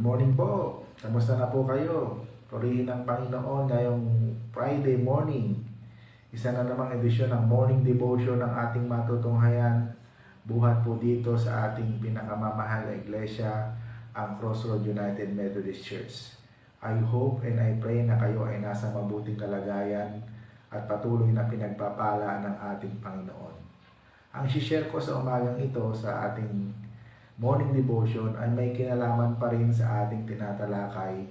morning po. Kamusta na po kayo? Purihin ng Panginoon ngayong Friday morning. Isa na namang edisyon ng morning devotion ng ating matutunghayan. Buhat po dito sa ating pinakamamahal na iglesia, ang Crossroad United Methodist Church. I hope and I pray na kayo ay nasa mabuting kalagayan at patuloy na pinagpapala ng ating Panginoon. Ang share ko sa umagang ito sa ating morning devotion ay may kinalaman pa rin sa ating tinatalakay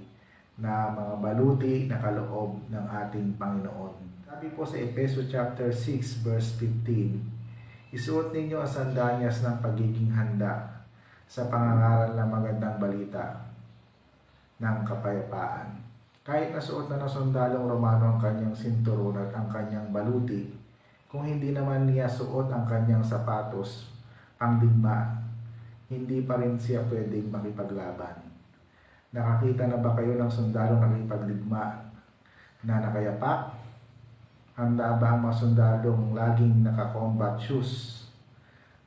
na mga baluti na kaloob ng ating Panginoon. Sabi po sa Efeso chapter 6 verse 15, isuot ninyo ang sandalias ng pagiging handa sa pangangaral ng magandang balita ng kapayapaan. Kahit nasuot na ng sundalong Romano ang kanyang sinturon at ang kanyang baluti, kung hindi naman niya suot ang kanyang sapatos, pangdigma, hindi pa rin siya pwedeng makipaglaban. Nakakita na ba kayo ng sundalong nakipagdigma na nakayapak? Handa ba ang mga sundalong laging naka-combat shoes?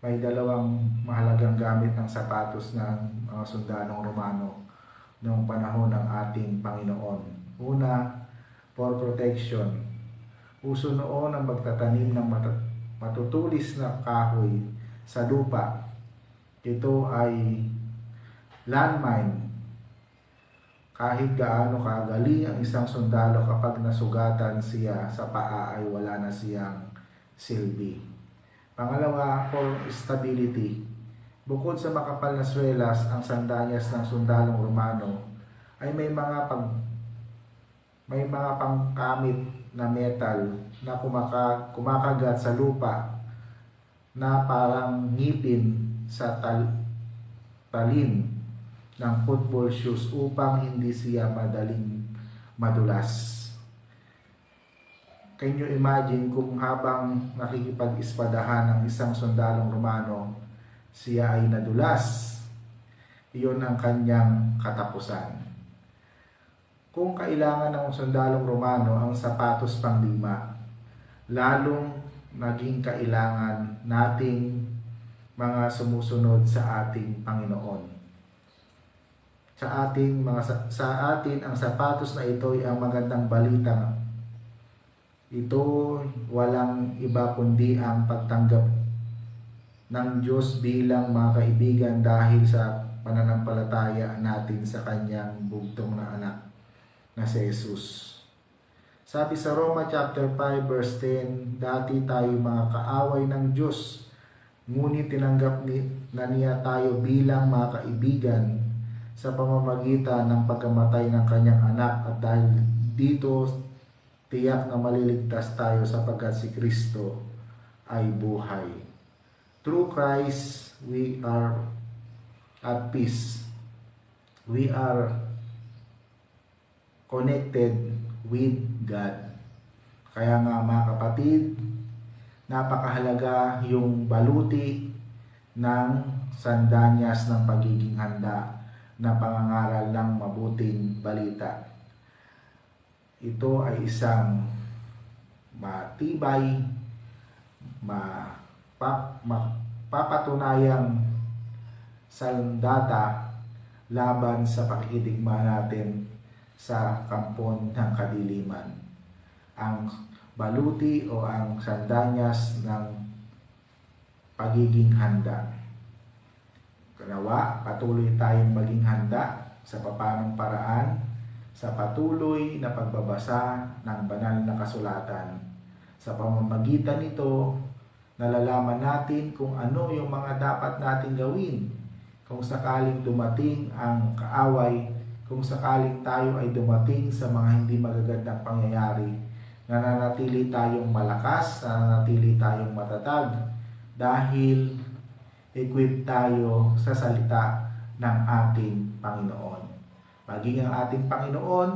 May dalawang mahalagang gamit ng sapatos ng mga sundalong Romano noong panahon ng ating Panginoon. Una, for protection. Uso noon ang magtatanim ng matutulis na kahoy sa lupa. Ito ay landmine. Kahit gaano kagaling ang isang sundalo, kapag nasugatan siya sa paa ay wala na siyang silbi. Pangalawa, for stability. Bukod sa makapal na swelas, ang sandalias ng sundalong Romano ay may mga pangkamit na metal na kumakagat sa lupa na parang ngipin sa talin ng football shoes upang hindi siya madaling madulas. Can you imagine kung habang nakikipag-ispadahan ng isang sundalong Romano, siya ay nadulas? Iyon ang kanyang katapusan. Kung kailangan ng sundalong Romano ang sapatos pangdigma, lalong naging kailangan nating mga sumusunod sa ating Panginoon. Sa atin ang sapatos na ito ay ang magandang balita. Ito walang iba kundi ang pagtanggap ng Diyos bilang mga kaibigan dahil sa pananampalataya natin sa kanyang bugtong na anak na si Jesus. Sabi sa Roma chapter 5 verse 10, dati tayo mga kaaway ng Diyos, ngunit tinanggap na niya tayo bilang mga kaibigan sa pamamagitan ng pagkamatay ng kanyang anak, at dahil dito tiyak na maliligtas tayo sapagkat si Kristo ay buhay. Through Christ, we are at peace. We are connected with God. Kaya nga mga kapatid, napakahalaga yung baluti ng sandalias ng pagiging handa na pangangaral ng mabuting balita. Ito ay isang matibay, mapapatunayang sandata laban sa pakikidigma natin sa kampon ng kadiliman. Ang baluti o ang sandalias ng pagiging handa. Kanawa, patuloy tayong maging handa sa papanong paraan sa patuloy na pagbabasa ng banal na kasulatan. Sa pamamagitan nito, nalalaman natin kung ano yung mga dapat nating gawin kung sakaling dumating ang kaaway, kung sakaling tayo ay dumating sa mga hindi magagandang pangyayari. Nananatili tayong malakas, nananatili tayong matatag dahil equip tayo sa salita ng ating Panginoon. Maging ang ating Panginoon,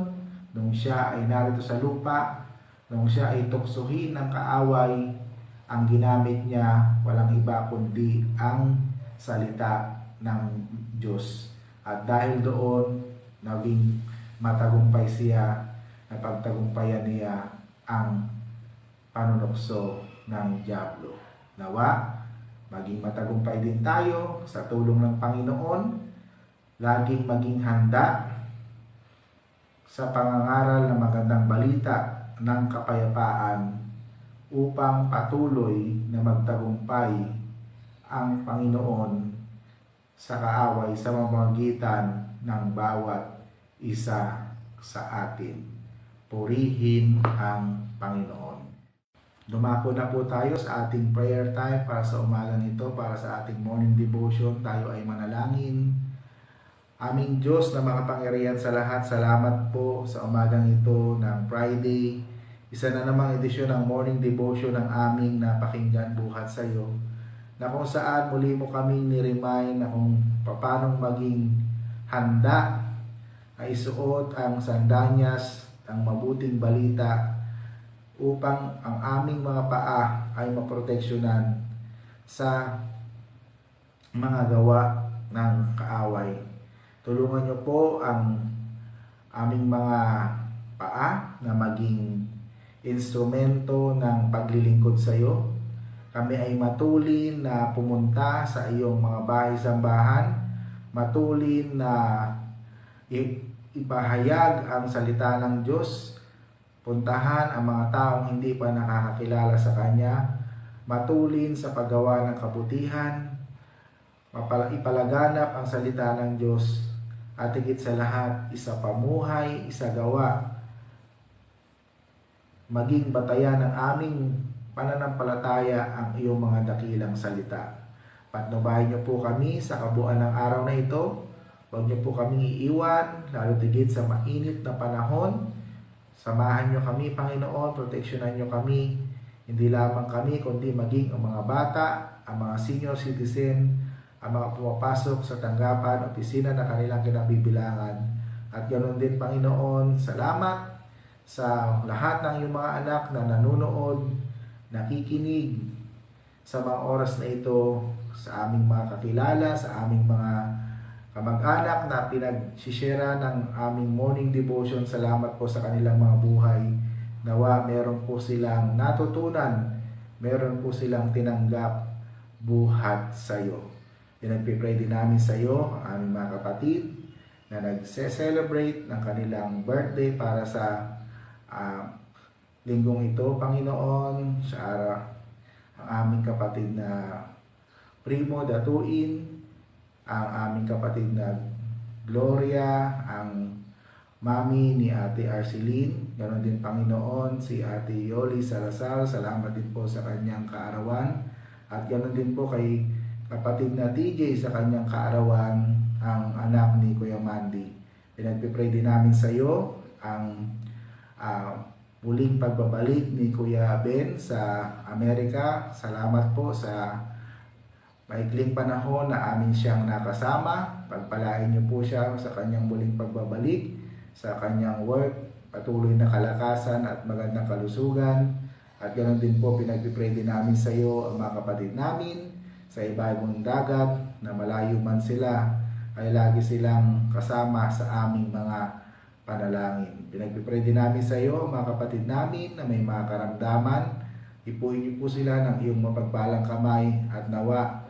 nung siya ay narito sa lupa, nung siya ay tuksohin ng kaaway, ang ginamit niya walang iba kundi ang salita ng Diyos. At dahil doon, naging matagumpay siya, napagtagumpayan niya ang panunukso ng dyablo. Nawa, maging matagumpay din tayo sa tulong ng Panginoon laging maging handa sa pangangaral ng magandang balita ng kapayapaan upang patuloy na magtagumpay ang Panginoon sa kaaway sa pamamagitan ng bawat isa sa atin. Purihin ang Panginoon. Dumako na po tayo sa ating prayer time para sa umagang ito, para sa ating morning devotion. Tayo ay manalangin. Aming Diyos na makapangyarihan sa lahat, salamat po sa umagang ito ng Friday. Isa na namang edisyon ng morning devotion ng aming napakinggan buhat sa iyo, na kung saan muli mo kaming ni-remind na kung paano maging handa na isuot ang sandanyas, ang mabuting balita, upang ang aming mga paa ay maproteksyonan sa mga gawa ng kaaway. Tulungan niyo po ang aming mga paa na maging instrumento ng paglilingkod sa iyo. Kami ay matulin na pumunta sa iyong mga bahay-sambahan, matulin na ipahayag ang salita ng Diyos, puntahan ang mga taong hindi pa nakakakilala sa Kanya, matulin sa paggawa ng kabutihan, ipalaganap ang salita ng Diyos, at higit sa lahat, isa pamuhay, isa gawa, maging batayan ng aming pananampalataya ang iyong mga dakilang salita. Patnubayan niyo po kami sa kabuuan ng araw na ito. Huwag niyo po kaming iiwan, lalo tigit sa mainit na panahon. Samahan niyo kami, Panginoon, proteksyonan niyo kami, hindi lamang kami, kundi maging ang mga bata, ang mga senior citizen, ang mga pumapasok sa tanggapan, opisina na kanilang kinabibilangan. At ganoon din, Panginoon, salamat sa lahat ng iyong mga anak na nanonood, nakikinig sa mga oras na ito, sa aming mga kakilala, sa aming mga kamag-anak na pinagsishare ng aming morning devotion. Salamat po sa kanilang mga buhay. Nawa meron po silang natutunan, meron po silang tinanggap buhat sa iyo. Pinagpipray din namin sa iyo ang aming mga kapatid na nagse-celebrate ng kanilang birthday para sa linggong ito, Panginoon. Sa ang aming kapatid na Primo Datuin, ang aming kapatid na Gloria, ang mami ni Ate Arceline, ganoon din, Panginoon, si Ate Yoli Salazar, salamat din po sa kanyang kaarawan, at ganoon din po kay kapatid na TJ sa kanyang kaarawan, ang anak ni Kuya Mandy. Pinagpipray din namin sa iyo ang muling pagbabalik ni Kuya Ben sa Amerika. Salamat po sa maikling panahon na amin siyang nakasama. Pagpalain niyo po siya sa kanyang muling pagbabalik, sa kanyang work, patuloy na kalakasan at magandang kalusugan. At ganoon din po, pinagpipray din namin sa iyo ang mga kapatid namin sa ibang dagat, na malayo man sila, ay lagi silang kasama sa aming mga panalangin. Pinagpipray din namin sa iyo ang mga kapatid namin na may mga karamdaman. Ipuin niyo po sila ng iyong mapagpalang kamay, at nawa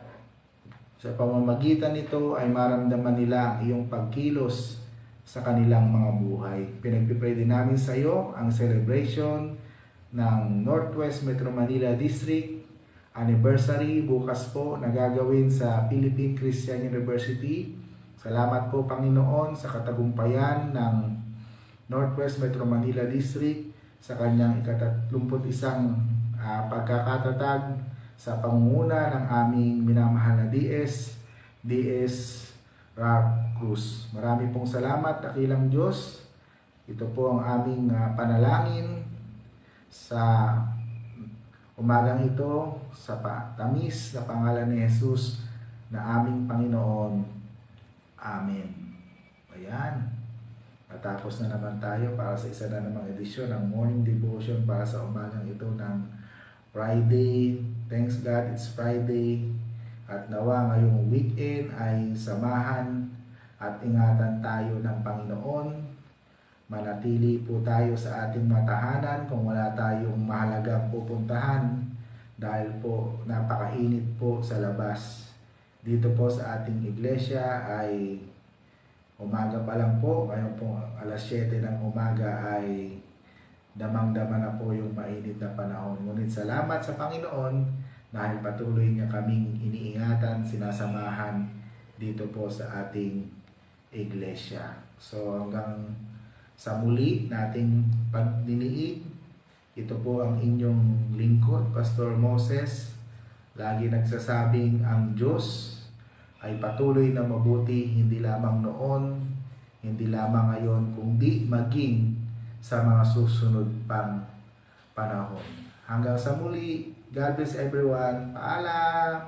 sa pamamagitan nito ay maramdaman nila ang iyong pagkilos sa kanilang mga buhay. Pinagpipray din namin sa iyo ang celebration ng Northwest Metro Manila District Anniversary bukas po na gagawin sa Philippine Christian University. Salamat po, Panginoon, sa katagumpayan ng Northwest Metro Manila District sa kanyang ika-31 pagkakatatag sa pangunguna ng aming minamahal na DS Cruz. Marami pong salamat, dakilang Diyos. Ito po ang aming panalangin sa umagang ito, sa tamis na pangalan ni Jesus na aming Panginoon. Amen. Ayan. Natapos na naman tayo para sa isa na namang edisyon ng morning devotion para sa umagang ito ng Friday. Thanks God, it's Friday. At nawa ngayong weekend ay samahan at ingatan tayo ng Panginoon. Manatili po tayo sa ating matahanan kung wala tayong mahalagang pupuntahan, dahil po napakainit po sa labas. Dito po sa ating iglesia ay Umaga pa lang po, ngayon po alas 7 ng umaga ay damang-dama na po yung mainit na panahon. Ngunit salamat sa Panginoon dahil patuloy niya kaming iniingatan, sinasamahan dito po sa ating iglesia. So hanggang sa muli nating pagdiniig, ito po ang inyong lingkod, Pastor Moses. Lagi nagsasabing ang Diyos ay patuloy na mabuti, hindi lamang noon, hindi lamang ngayon, kundi maging sa mga susunod pang panahon. Hanggang sa muli, God bless everyone. Paalam!